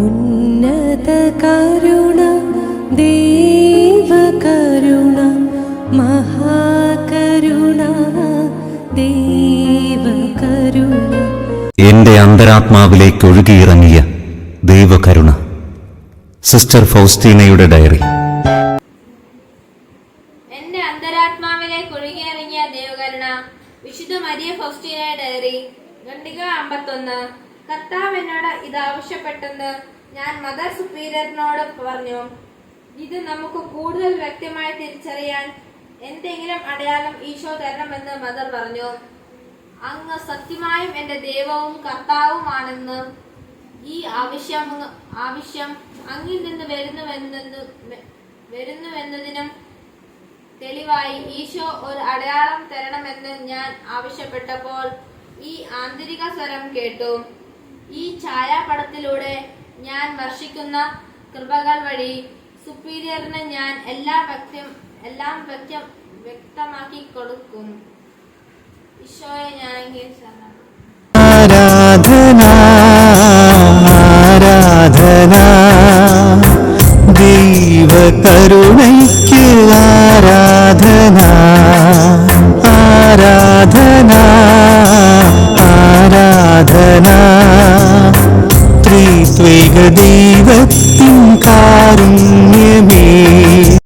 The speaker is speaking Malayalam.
ഉന്നത കരുണ ദേവകരുണ മഹാകരുണ ദേവകരുണ. എന്റെ അന്തരാത്മാവിലേക്ക് ഒഴുകിയിറങ്ങിയ ദൈവകരുണ. Sister ഫൗസ്റ്റീനയുടെ diary. എന്റെ അന്തരാത്മാവിലേക്ക് ഒഴുകിയിറങ്ങിയ ദൈവകരുണ. വിശുദ്ധ മരിയ ഫൗസ്റ്റീനയുടെ ഡയറി. ഖണ്ഡിക 51. കർത്താവ് എന്നോട് ഇത് ആവശ്യപ്പെട്ടെന്ന് ഞാൻ മദർ സുപ്പീരിയറിനോട് പറഞ്ഞു. ഇത് നമുക്ക് കൂടുതൽ വ്യക്തമായി തിരിച്ചറിയാൻ എന്തെങ്കിലും അടയാളം ഈശോ തരണമെന്ന് മദർ പറഞ്ഞു. അങ്ങ് സത്യമായും എന്റെ ദൈവവും കർത്താവുമാണെന്ന് ഈ ആവശ്യം അങ്ങിൽ നിന്ന് വരുന്നുവെന്നതിനും തെളിവായി ഈശോ ഒരു അടയാളം തരണമെന്ന് ഞാൻ ആവശ്യപ്പെട്ടപ്പോൾ ഈ ആന്തരിക സ്വരം കേട്ടു. ഈ ഛായാപടത്തിലൂടെ ഞാൻ വർഷിക്കുന്ന കൃപകൾ വഴി സുപ്പീരിയറിന് ഞാൻ എല്ലാം വ്യക്തമാക്കി കൊടുക്കും. ഈശോയെ ഞാൻ ആരാധന ആരാധന ദൈവകരുണയ്ക്ക് ആരാധന ആരാധന ആരാധന ത്രിത്വൈക ദൈവത്തിൻ കാരുണ്യമേ.